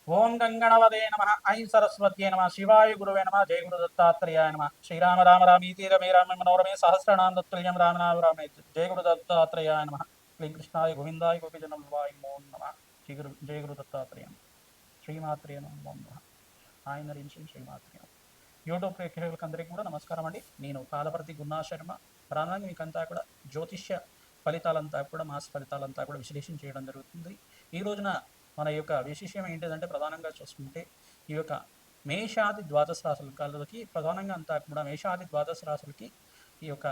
ఓం గంగణవదే నమ. ఐం సరస్వత్యే నమ. శివాయ గురువే నమ. జయ గురు దత్తాత్రేయాయ నమ. శ్రీరామ రామ రామీతి రమే రామ మనోరమే సహస్రనామ తత్తుల్యం రామనామ రామే. జయ గురు దత్తాత్రేయాయ నమ. క్లీం కృష్ణాయ గోవిందాయ గోపిజనవాయ నమో నమ. జయ గురు దత్తాత్రేయ శ్రీమాత్రేయ నమో నమ. ఆయన శ్రీ శ్రీమాత్రేయ. యూట్యూబ్ ప్రేక్షకులకు అందరికీ కూడా నమస్కారం అండి. నేను కాలపర్తి గున్నా శర్మ. ప్రధానంగా మీకంతా కూడా జ్యోతిష్య ఫలితాలంతా కూడా మాస ఫలితాలంతా కూడా విశ్లేషణ చేయడం జరుగుతుంది. ఈ రోజున మన యొక్క విశేషం ఏంటిదంటే ప్రధానంగా చూసుకుంటే ఈ యొక్క మేషాది ద్వాదశ రాశులకి ప్రధానంగా అంతా కూడా మేషాది ద్వాదశ రాశులకి ఈ యొక్క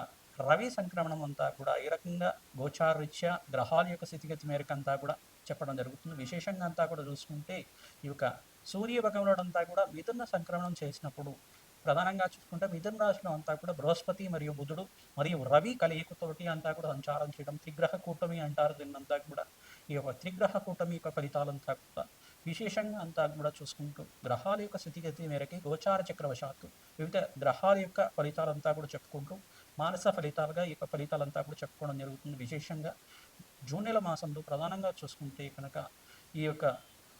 రవి సంక్రమణం అంతా కూడా ఏ రకంగా గోచారరీత్యా గ్రహాల యొక్క స్థితిగతి మేరకు అంతా కూడా చెప్పడం జరుగుతుంది. విశేషంగా అంతా కూడా చూసుకుంటే ఈ యొక్క సూర్య భగవానుడు అంతా కూడా మిథున సంక్రమణం చేసినప్పుడు ప్రధానంగా చూసుకుంటే మిథున రాశిలో అంతా కూడా బృహస్పతి మరియు బుధుడు మరియు రవి కలయికతోటి అంతా కూడా సంచారం చేయడం త్రిగ్రహ కూటమి అంటారు. దీన్నంతా కూడా ఈ యొక్క త్రిగ్రహ కూటమి యొక్క ఫలితాలంతా కూడా విశేషంగా అంతా కూడా చూసుకుంటూ గ్రహాల యొక్క స్థితిగతి మేరకి గోచార చక్రవశాత్తు వివిధ గ్రహాల యొక్క ఫలితాలంతా కూడా చెప్పుకుంటూ మానస ఫలితాలుగా ఈ యొక్క ఫలితాలంతా కూడా చెప్పుకోవడం జరుగుతుంది. విశేషంగా జూన్ నెల మాసంలో ప్రధానంగా చూసుకుంటే కనుక ఈ యొక్క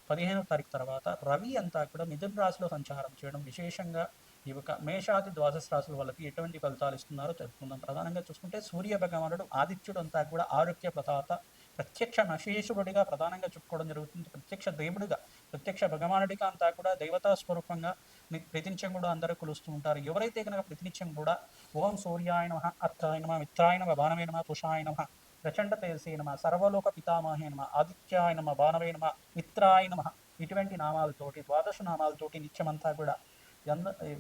15వ తారీఖు తర్వాత రవి అంతా కూడా మిథున రాశిలో సంచారం చేయడం విశేషంగా ఈ యొక్క మేషాది ద్వాదశ రాశుల వాళ్ళకి ఎటువంటి ఫలితాలు ఇస్తున్నారో తెలుసుకుందాం. ప్రధానంగా చూసుకుంటే సూర్య భగవానుడు ఆదిత్యుడు అంతా కూడా ఆరోగ్య ప్రదాత, ప్రత్యక్ష నశేషుడిగా ప్రధానంగా చెప్పుకోవడం జరుగుతుంది. ప్రత్యక్ష దేవుడిగా, ప్రత్యక్ష భగవానుడిగా అంతా కూడా దేవతా స్వరూపంగా ప్రతినిత్యం కూడా అందరూ కొలుస్తూ ఉంటారు. ఎవరైతే కనుక ప్రతినిత్యం కూడా ఓం సూర్యాయ నమః, అర్థాయ నమః, మిత్రాయ నమః, బాణవే నమః, పుషాయ నమః, ప్రచండ తేజసే నమః, సర్వలోక పితామహే నమః, ఆదిత్యాయ నమః, బాణవే నమః, మిత్రాయ నమః ఇటువంటి నామాలతోటి ద్వాదశ నామాలతోటి నిత్యమంతా కూడా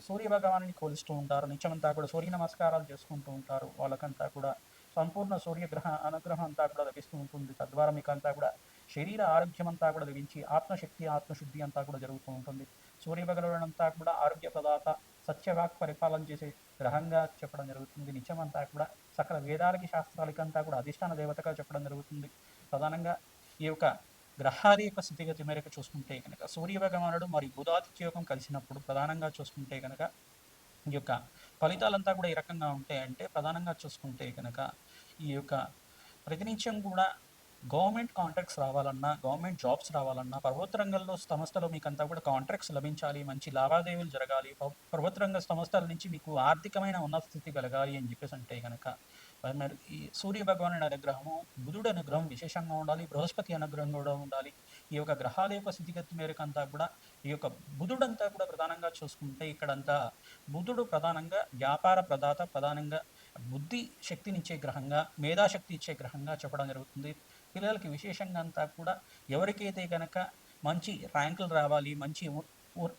సూర్య భగవాన్ని కొలుస్తూ ఉంటారు. నిత్యమంతా కూడా సూర్య నమస్కారాలు చేసుకుంటూ ఉంటారు. వాళ్ళకంతా కూడా సంపూర్ణ సూర్యగ్రహ అనుగ్రహం అంతా కూడా లభిస్తూ ఉంటుంది. తద్వారా మీకు అంతా కూడా శరీర ఆరోగ్యం అంతా కూడా లభించి ఆత్మశక్తి ఆత్మశుద్ధి అంతా కూడా జరుగుతూ ఉంటుంది. సూర్య భగవానుడు అంతా కూడా ఆరోగ్య ప్రదాత, సత్యవాక్ పరిపాలన చేసే గ్రహంగా చెప్పడం జరుగుతుంది. నిత్యమంతా కూడా సకల వేదాలకి శాస్త్రాలకంతా కూడా అధిష్టాన దేవతగా చెప్పడం జరుగుతుంది. ప్రధానంగా ఈ యొక్క గ్రహాల యొక్క స్థితిగతి మేరకు చూసుకుంటే కనుక సూర్య భగవానుడు మరియు బుధాదిత్య యోగం కలిసినప్పుడు ప్రధానంగా చూసుకుంటే కనుక ఈ యొక్క ఫలితాలంతా కూడా ఏ రకంగా ఉంటాయంటే ప్రధానంగా చూసుకుంటే కనుక ఈ యొక్క ప్రతినిత్యం కూడా గవర్నమెంట్ కాంట్రాక్ట్స్ రావాలన్నా, గవర్నమెంట్ జాబ్స్ రావాలన్నా, ప్రభుత్వ రంగంలో సంస్థలో మీకంతా కూడా కాంట్రాక్ట్స్ లభించాలి, మంచి లావాదేవీలు జరగాలి, ప్రభుత్వ రంగ సంస్థల నుంచి మీకు ఆర్థికమైన ఉన్నత స్థితి కలగాలి అని చెప్పేసి అంటే కనుక మరి ఈ సూర్య భగవానుడి అనుగ్రహము, బుధుడు అనుగ్రహం విశేషంగా ఉండాలి, బృహస్పతి అనుగ్రహం కూడా ఉండాలి. ఈ యొక్క గ్రహాల యొక్క స్థితిగతి మేరకు అంతా కూడా ఈ యొక్క బుధుడంతా కూడా ప్రధానంగా చూసుకుంటే ఇక్కడంతా బుధుడు ప్రధానంగా వ్యాపార ప్రదాత, ప్రధానంగా బుద్ధి శక్తినిచ్చే గ్రహంగా, మేధాశక్తి ఇచ్చే గ్రహంగా చెప్పడం జరుగుతుంది. పిల్లలకి విశేషంగా అంతా కూడా ఎవరికైతే కనుక మంచి ర్యాంకులు రావాలి, మంచి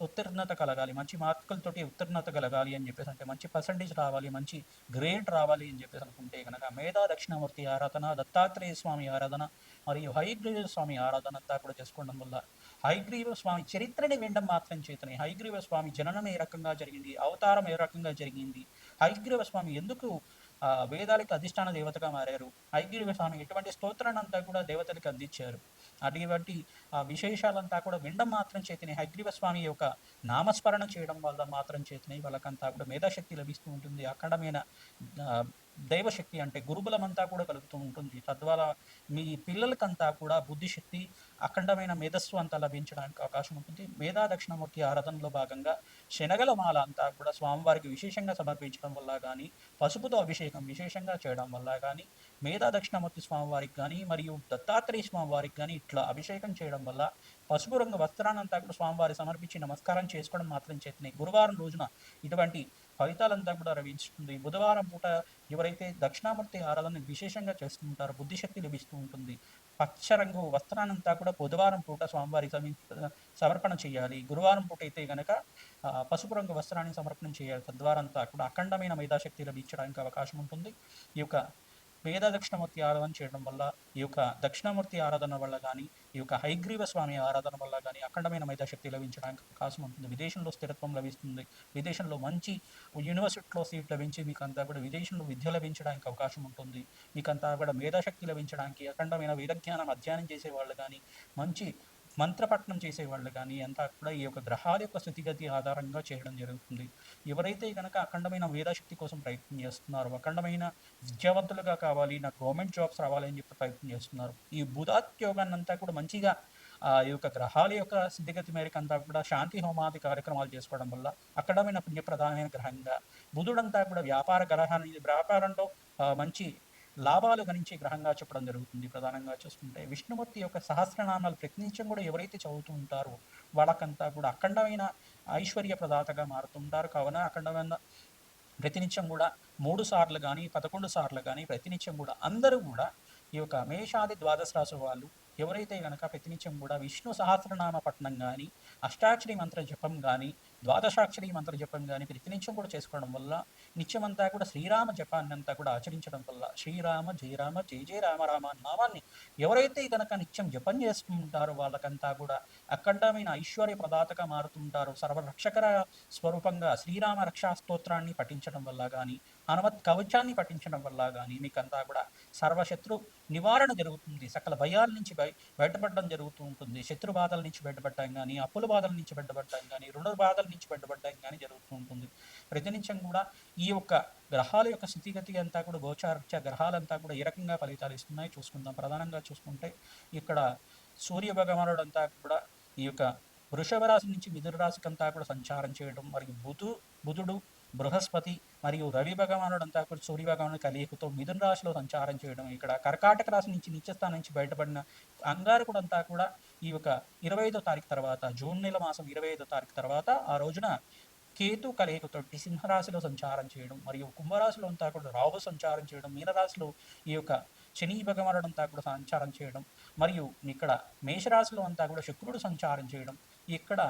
ఉత్తీర్ణత కలగాలి, మంచి మార్కులతోటి ఉత్తీర్ణత కలగాలి అని చెప్పేసి అంటే మంచి పర్సంటేజ్ రావాలి, మంచి గ్రేడ్ రావాలి అని చెప్పేసి అనుకుంటే కనుక మేధా దక్షిణామూర్తి ఆరాధన, దత్తాత్రేయ స్వామి ఆరాధన మరియు హయగ్రీవ స్వామి ఆరాధన అంతా కూడా చేసుకోవడం వల్ల హయగ్రీవ స్వామి చరిత్రని వినడం మాత్రం చేతనే హయగ్రీవ స్వామి జననం ఏ రకంగా జరిగింది, అవతారం ఏ రకంగా జరిగింది, హయగ్రీవ స్వామి ఎందుకు వేదాలకు అధిష్టాన దేవతగా మారారు, హయగ్రీవ స్వామి ఎటువంటి స్తోత్రాన్ని అంతా కూడా దేవతలకు అందించారు, అటువంటి ఆ విశేషాలంతా కూడా వినడం మాత్రం చేతనే హయగ్రీవ స్వామి యొక్క నామస్మరణ చేయడం వల్ల మాత్రం చేతనే వాళ్ళకంతా కూడా మేధాశక్తి లభిస్తూ ఉంటుంది. అఖండమైన దైవశక్తి అంటే గురుబలం అంతా కూడా కలుగుతూ ఉంటుంది. తద్వారా మీ పిల్లలకంతా కూడా బుద్ధిశక్తి, అఖండమైన మేధస్సు అంతా లభించడానికి అవకాశం ఉంటుంది. మేధా దక్షిణమూర్తి ఆరాధనలో భాగంగా శనగల మాల అంతా కూడా స్వామివారికి విశేషంగా సమర్పించడం వల్ల కానీ, పసుపుతో అభిషేకం విశేషంగా చేయడం వల్ల కానీ, మేధా దక్షిణమూర్తి స్వామివారికి కానీ మరియు దత్తాత్రేయ స్వామివారికి కానీ ఇట్లా అభిషేకం చేయడం వల్ల పసుపు రంగు వస్త్రాన్నంతా కూడా స్వామివారి సమర్పించి నమస్కారం చేసుకోవడం మాత్రం చేతనే గురువారం రోజున ఇటువంటి ఫలితాలంతా కూడా లభిస్తుంది. బుధవారం పూట ఎవరైతే దక్షిణామూర్తి ఆరాధన విశేషంగా చేస్తూ ఉంటారో బుద్ధిశక్తి లభిస్తూ ఉంటుంది. పచ్చ రంగు వస్త్రాన్నంతా కూడా బుధవారం పూట స్వామివారి సమర్పణ చేయాలి. గురువారం పూట అయితే కనుక పసుపు రంగు వస్త్రాన్ని సమర్పణ చేయాలి. తద్వారా అంతా కూడా అఖండమైన మేధాశక్తి లభించడానికి అవకాశం ఉంటుంది. ఈ యొక్క వేద దక్షిణమూర్తి ఆరాధన చేయడం వల్ల, ఈ యొక్క దక్షిణామూర్తి ఆరాధన వల్ల కానీ, ఈ యొక్క హైగ్రీవ స్వామి ఆరాధన వల్ల కానీ అఖండమైన మేధాశక్తి లభించడానికి అవకాశం ఉంటుంది. విదేశంలో స్థిరత్వం లభిస్తుంది. విదేశంలో మంచి యూనివర్సిటీలో సీట్ లభించి మీకు అంతా కూడా విదేశంలో విద్య లభించడానికి అవకాశం ఉంటుంది. మీకంతా కూడా మేధాశక్తి లభించడానికి అఖండమైన వేదజ్ఞానం అధ్యయనం చేసే వాళ్ళు కానీ, మంచి మంత్రపట్నం చేసేవాళ్ళు కానీ అంతా కూడా ఈ యొక్క గ్రహాల యొక్క స్థితిగతి ఆధారంగా చేయడం జరుగుతుంది. ఎవరైతే కనుక అఖండమైన మేధాశక్తి కోసం ప్రయత్నం చేస్తున్నారో, అఖండమైన విద్యావంతులుగా కావాలి, నాకు గవర్నమెంట్ జాబ్స్ రావాలి అని చెప్పి ప్రయత్నం చేస్తున్నారు, ఈ బుధాత్యోగాన్ని అంతా కూడా మంచిగా ఈ యొక్క గ్రహాల యొక్క స్థితిగతి మేరకు అంతా కూడా శాంతి హోమాది కార్యక్రమాలు చేసుకోవడం వల్ల అఖండమైన పుణ్యప్రధానమైన గ్రహంగా బుధుడంతా కూడా వ్యాపారంలో మంచి లాభాలు గణించే గ్రహంగా చెప్పడం జరుగుతుంది. ప్రధానంగా చూసుకుంటే విష్ణుమూర్తి యొక్క సహస్రనామాలు ప్రతినిత్యం కూడా ఎవరైతే చదువుతూ ఉంటారో వాళ్ళకంతా కూడా అఖండమైన ఐశ్వర్య ప్రదాతగా మారుతుంటారు. కావున అఖండమైన ప్రతినిత్యం కూడా 3 సార్లు కానీ 11 సార్లు కానీ ప్రతినిత్యం కూడా అందరూ కూడా ఈ యొక్క మేషాది ద్వాదశ రాశి వాళ్ళు ఎవరైతే గనక ప్రతినిత్యం కూడా విష్ణు సహస్రనామ పఠనం కానీ అష్టాక్షరి మంత్ర జపం కానీ ద్వాదశాక్షరి మంత్ర జపం కానీ ప్రతినిత్యం కూడా చేసుకోవడం వల్ల నిత్యమంతా కూడా శ్రీరామ జపాన్ని అంతా కూడా ఆచరించడం వల్ల శ్రీరామ జయ రామ జయ జయ రామ రామ నామాన్ని ఎవరైతే గనక నిత్యం జపం చేసుకుంటారో వాళ్ళకంతా కూడా అఖండమైన ఐశ్వర్య ప్రదాతగా మారుతుంటారు. సర్వరక్షకర స్వరూపంగా శ్రీరామ రక్షా స్తోత్రాన్ని పఠించడం వల్ల కానీ హనుమత్ కవచాన్ని పఠించడం వల్ల కానీ మీకంతా కూడా సర్వశత్రు నివారణ జరుగుతుంది. సకల భయాల నుంచి బయటపడడం జరుగుతూ ఉంటుంది. శత్రు బాధల నుంచి బయటపడటం కానీ అప్పుల బాధల నుంచి బయటపడటం కానీ రుణ బాధల నుంచి బయటపడటం కానీ జరుగుతూ ఉంటుంది. ప్రతినిత్యం కూడా ఈ యొక్క గ్రహాల యొక్క స్థితిగతి అంతా కూడా గోచారత్య గ్రహాలంతా కూడా ఏ రకంగా ఫలితాలు ఇస్తున్నాయి చూసుకుందాం. ప్రధానంగా చూసుకుంటే ఇక్కడ సూర్య భగవానుడు అంతా కూడా ఈ యొక్క వృషభ రాశి నుంచి మిథున రాశికి అంతా కూడా సంచారం చేయడం మరియు బుధుడు బృహస్పతి మరియు రవి భగవానుడు అంతా కూడా సూర్య భగవానుడు కలియకుతో మిథున రాశిలో సంచారం చేయడం, ఇక్కడ కర్కాటక రాశి నుంచి నీచస్థానం నుంచి బయటపడిన అంగారకుడు అంతా కూడా ఈ యొక్క 25వ తారీఖు తర్వాత జూన్ నెల మాసం 25వ తారీఖు తర్వాత ఆ రోజున కేతు కలయికతోటి సింహరాశిలో సంచారం చేయడం మరియు కుంభరాశిలో అంతా కూడా రాహు సంచారం చేయడం, మీనరాశిలో ఈ యొక్క శని భగవానుడు అంతా కూడా సంచారం చేయడం మరియు ఇక్కడ మేషరాశిలో అంతా కూడా శుక్రుడు సంచారం చేయడం, ఇక్కడ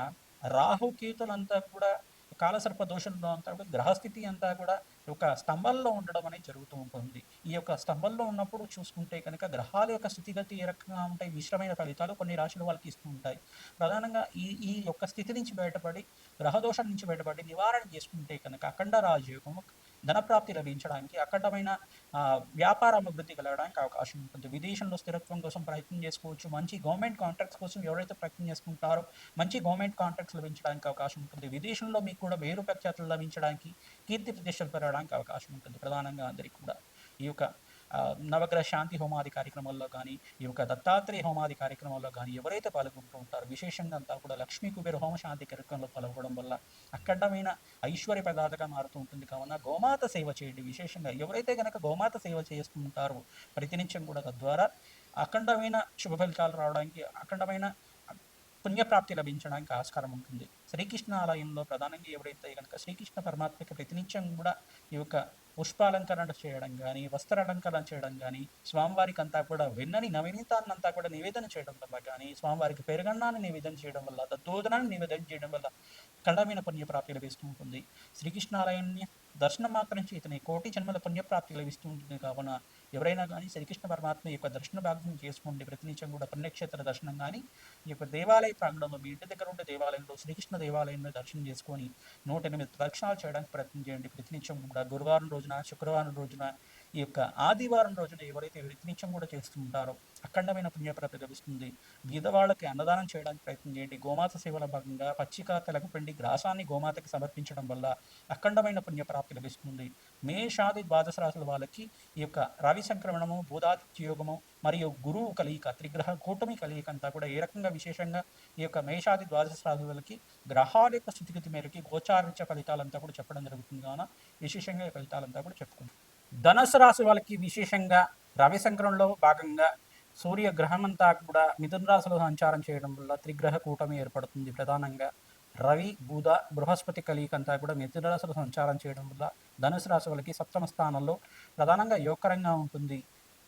రాహు కేతులంతా కూడా కాలసర్ప దోషంలో అంతా కూడా గ్రహస్థితి అంతా కూడా ఒక స్తంభంలో ఉండడం అనేది జరుగుతూ ఉంటుంది. ఈ యొక్క స్తంభంలో ఉన్నప్పుడు చూసుకుంటే కనుక గ్రహాల యొక్క స్థితిగతి ఏ రకంగా ఉంటాయి, మిశ్రమైన ఫలితాలు కొన్ని రాశుల వాళ్ళకి ఇస్తూ ఉంటాయి. ప్రధానంగా ఈ యొక్క స్థితి నుంచి బయటపడి గ్రహదోషం నుంచి బయటపడి నివారణ చేసుకుంటే కనుక అఖండ రాజయోగము ధనప్రాప్తి లభించడానికి అఖండమైన వ్యాపార అభివృద్ధి కలగడానికి అవకాశం ఉంటుంది. విదేశంలో స్థిరత్వం కోసం ప్రయత్నం చేసుకోవచ్చు. మంచి గవర్నమెంట్ కాంట్రాక్ట్స్ కోసం ఎవరైతే ప్రయత్నం చేసుకుంటారో మంచి గవర్నమెంట్ కాంట్రాక్ట్స్ లభించడానికి అవకాశం ఉంటుంది. విదేశంలో మీకు కూడా పేరు ప్రఖ్యాతులు లభించడానికి కీర్తి ప్రతిష్టలు పెరగడానికి అవకాశం ఉంటుంది. ప్రధానంగా అందరికీ కూడా ఈ యొక్క నవగ్రహ శాంతి హోమాది కార్యక్రమాల్లో కానీ ఈ యొక్క దత్తాత్రేయ హోమాది కార్యక్రమాల్లో కానీ ఎవరైతే పాల్గొంటూ ఉంటారో విశేషంగా అంతా కూడా లక్ష్మీ కుబేర హోమ శాంతి కార్యక్రమంలో పాల్గొనడం వల్ల అఖండమైన ఐశ్వర్య ప్రదాతగా మారుతూ ఉంటుంది. కావున గోమాత సేవ చేయండి. విశేషంగా ఎవరైతే కనుక గోమాత సేవ చేస్తూ ఉంటారో ప్రతినిత్యం కూడా తద్వారా అఖండమైన శుభ ఫలితాలు రావడానికి అఖండమైన పుణ్యప్రాప్తి లభించడానికి ఆస్కారం ఉంటుంది. శ్రీకృష్ణ ఆలయంలో ప్రధానంగా ఎవరైతే కనుక శ్రీకృష్ణ పరమాత్మకి ప్రతినిత్యం కూడా ఈ యొక్క పుష్పాలంకరణ చేయడం కానీ వస్త్రాలంకరణ చేయడం కానీ స్వామివారికి అంతా కూడా వెన్నని నవనీతాన్ని అంతా కూడా నివేదన చేయడం వల్ల కానీ స్వామివారికి పెరుగన్నాన్ని నివేదన చేయడం వల్ల దత్తోదనాన్ని నివేదన చేయడం వల్ల కళమైన పుణ్యప్రాప్తి లభిస్తూ ఉంటుంది. శ్రీకృష్ణాలయాన్ని దర్శనం మాత్రం చేతనే కోటి జన్మల పుణ్యప్రాప్తి లభిస్తూ ఉంటుంది. కావున ఎవరైనా కానీ శ్రీకృష్ణ పరమాత్మ యొక్క దర్శన భాగ్యం చేసుకోండి. ప్రతినిత్యం కూడా పుణ్యక్షేత్ర దర్శనం కానీ ఈ యొక్క దేవాలయ ప్రాంగణంలో మీ ఇంటి దగ్గర ఉండే దేవాలయంలో శ్రీకృష్ణ దేవాలయంలో దర్శనం చేసుకొని 108 ప్రదక్షిణాలు చేయడానికి ప్రయత్నం చేయండి. ప్రతినిత్యం కూడా గురువారం రోజున శుక్రవారం రోజున ఈ యొక్క ఆదివారం రోజున ఎవరైతే ప్రతినిత్యం కూడా చేస్తుంటారో అఖండమైన పుణ్యప్రాప్తి లభిస్తుంది. బీదవాళ్ళకి అన్నదానం చేయడానికి ప్రయత్నం చేయండి. గోమాత సేవల భాగంగా పచ్చిక తెలగపిండి గ్రాసాన్ని గోమాతకి సమర్పించడం వల్ల అఖండమైన పుణ్యప్రాప్తి లభిస్తుంది. మేషాది ద్వాదశ రాశుల వాళ్ళకి ఈ యొక్క రవి సంక్రమణము బోధాదిత్య యోగము మరియు గురువు కలియిక త్రిగ్రహ కూటమి కలియిక అంతా కూడా ఏ రకంగా విశేషంగా ఈ యొక్క మేషాది ద్వాదశ రాశులకి గ్రహాల యొక్క స్థితిగతి మేరకి గోచారించే ఫలితాలంతా కూడా చెప్పడం జరుగుతుంది. కావున విశేషంగా ఈ ఫలితాలంతా కూడా చెప్పుకుంటాం. ధనుసు రాశి వాళ్ళకి విశేషంగా రవి సంక్రమణలో భాగంగా సూర్య గ్రహం అంతా కూడా మిథున రాశిలో సంచారం చేయడం వల్ల త్రిగ్రహ కూటమి ఏర్పడుతుంది. ప్రధానంగా రవి బుధ బృహస్పతి కలియిక అంతా కూడా మిథున రాశిలో సంచారం చేయడం వల్ల ధనుసు రాశి వాళ్ళకి సప్తమ స్థానంలో ప్రధానంగా యోగకరంగా ఉంటుంది.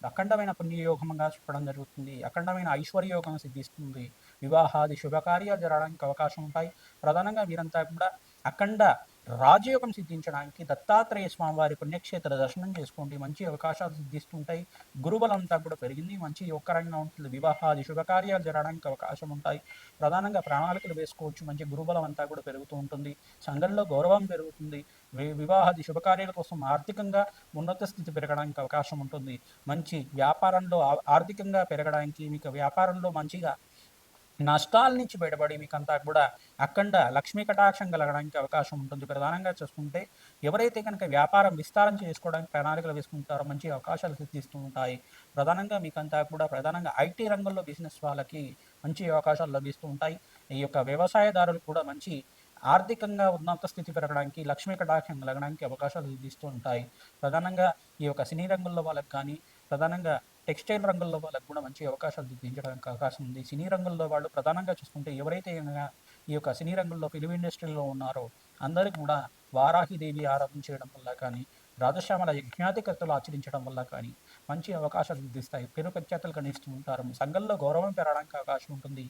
అఖండమైన పుణ్యయోగంగా చెప్పడం జరుగుతుంది. అఖండమైన ఐశ్వర్యయోగం సిద్ధిస్తుంది. వివాహాది శుభకార్యాలు జరగడానికి అవకాశం ఉంటాయి. ప్రధానంగా వీరంతా కూడా అఖండ రాజయోగం సిద్ధించడానికి దత్తాత్రేయ స్వామి వారి పుణ్యక్షేత్ర దర్శనం చేసుకోండి. మంచి అవకాశాలు సిద్ధిస్తుంటాయి. గురుబలంతా కూడా పెరిగింది. మంచి యోగకరంగా ఉంటుంది. వివాహాది శుభకార్యాలు జరగడానికి అవకాశం ఉంటాయి. ప్రధానంగా ప్రణాళికలు వేసుకోవచ్చు. మంచి గురుబలం అంతా కూడా పెరుగుతూ ఉంటుంది. సంఘంలో గౌరవం పెరుగుతుంది. వివాహాది శుభకార్యాల కోసం ఆర్థికంగా ఉన్నత స్థితి పెరగడానికి అవకాశం ఉంటుంది. మంచి వ్యాపారంలో ఆర్థికంగా పెరగడానికి మీకు వ్యాపారంలో మంచిగా నష్టాల నుంచి బయటపడి మీకంతా కూడా అఖండ లక్ష్మీ కటాక్షం కలగడానికి అవకాశం ఉంటుంది. ప్రధానంగా చూసుకుంటే ఎవరైతే కనుక వ్యాపారం విస్తారం చేసుకోవడానికి ప్రణాళికలు వేసుకుంటారో మంచి అవకాశాలు సిద్ధిస్తూ ఉంటాయి. ప్రధానంగా మీకంతా కూడా ప్రధానంగా ఐటీ రంగంలో బిజినెస్ వాళ్ళకి మంచి అవకాశాలు లభిస్తూ ఉంటాయి. ఈ యొక్క వ్యవసాయదారులు కూడా మంచి ఆర్థికంగా ఉన్నత స్థితి పెరగడానికి లక్ష్మీ కటాక్షం కలగడానికి అవకాశాలు సిద్ధిస్తూ ఉంటాయి. ప్రధానంగా ఈ యొక్క సినీ రంగంలో వాళ్ళకి కానీ ప్రధానంగా టెక్స్టైల్ రంగంలో వాళ్ళకి కూడా మంచి అవకాశాలు దిద్దించడానికి అవకాశం ఉంది. సినీ రంగంలో వాళ్ళు ప్రధానంగా చూసుకుంటే ఎవరైతే ఈ యొక్క సినీ రంగంలో ఫిలిం ఇండస్ట్రీలో ఉన్నారో అందరికీ కూడా వారాహిదేవి ఆరాధన చేయడం వల్ల కానీ రాజశ్యామల యజ్ఞాధికర్తలు ఆచరించడం వల్ల కానీ మంచి అవకాశాలు సిద్ధిస్తాయి. పేరు ప్రఖ్యాతలు గణిస్తూ ఉంటారు. సంఘంలో గౌరవం పెరగడానికి అవకాశం ఉంటుంది.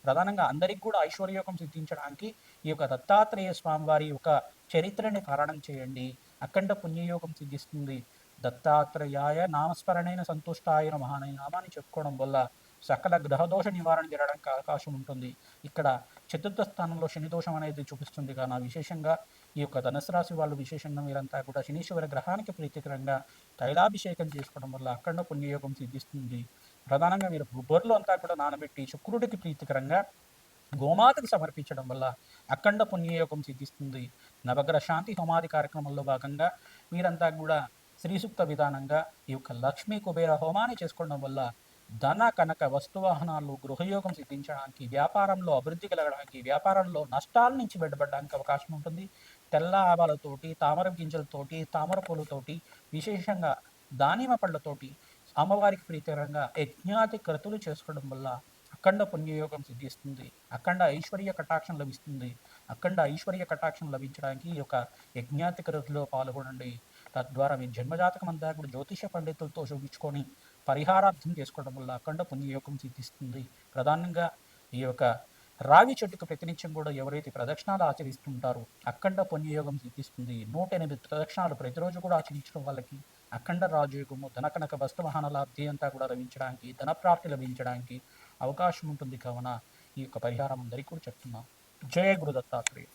ప్రధానంగా అందరికీ కూడా ఐశ్వర్యోగం సిద్ధించడానికి ఈ యొక్క దత్తాత్రేయ స్వామి వారి యొక్క చరిత్రని పారాయణం చేయండి. అఖండ పుణ్యయోగం సిద్ధిస్తుంది. దత్తాత్రేయాయ నామస్మరణైన సంతుష్టాయ నమః అనే నామాన్ని చెప్పుకోవడం వల్ల సకల గ్రహదోష నివారణ జరగడానికి అవకాశం ఉంటుంది. ఇక్కడ చతుర్థ స్థానంలో శని దోషం అనేది చూపిస్తుంది కాన విశేషంగా ఈ యొక్క ధనుసు రాశి వాళ్ళు విశేషంగా మీరంతా కూడా శనీశ్వర గ్రహానికి ప్రీతికరంగా తైలాభిషేకం చేసుకోవడం వల్ల అఖండ పుణ్యయోగం సిద్ధిస్తుంది. ప్రధానంగా మీరు బొబ్బర్లు అంతా కూడా నానబెట్టి శుక్రుడికి ప్రీతికరంగా గోమాతకి సమర్పించడం వల్ల అఖండ పుణ్యయోగం సిద్ధిస్తుంది. నవగ్రహ శాంతి హోమాది కార్యక్రమంలో భాగంగా మీరంతా కూడా శ్రీ సూక్త విధానంగా ఈ యొక్క లక్ష్మీ కుబేర హోమాన్ని చేసుకోవడం వల్ల ధన కనక వస్తువాహనాలు గృహయోగం సిద్ధించడానికి వ్యాపారంలో అభివృద్ధి కలగడానికి వ్యాపారంలో నష్టాల నుంచి బయటపడడానికి అవకాశం ఉంటుంది. తెల్ల ఆవాలతోటి తామర గింజలతోటి తామర పూలతోటి విశేషంగా దానిమ్మ పళ్ళతోటి అమ్మవారికి ప్రీతికరంగా యజ్ఞాతి క్రతులు చేసుకోవడం వల్ల అఖండ పుణ్యయోగం సిద్ధిస్తుంది. అఖండ ఐశ్వర్య కటాక్షం లభిస్తుంది. అఖండ ఐశ్వర్య కటాక్షం లభించడానికి ఈ యొక్క యజ్ఞాతి క్రతులో పాల్గొనండి. తద్వారా మీ జన్మజాతకం అంతా కూడా జ్యోతిష పండితులతో చూపించుకొని పరిహారార్థం చేసుకోవడం వల్ల అఖండ పుణ్యయోగం సిద్ధిస్తుంది. ప్రధానంగా ఈ యొక్క రావి చెట్టుకు ప్రతినిత్యం కూడా ఎవరైతే ప్రదక్షిణాలు ఆచరిస్తుంటారో అఖండ పుణ్యయోగం సిద్ధిస్తుంది. 108 ప్రదక్షిణాలు ప్రతిరోజు కూడా ఆచరించడం వాళ్ళకి అఖండ రాజయోగము ధనకనక వస్తువాహన లాభ్యం అంతా కూడా లభించడానికి ధనప్రాప్తి లభించడానికి అవకాశం ఉంటుంది. కావున ఈ యొక్క పరిహారం అందరికీ కూడా చెప్తున్నాం. జయ గురు దత్తాత్రేయ.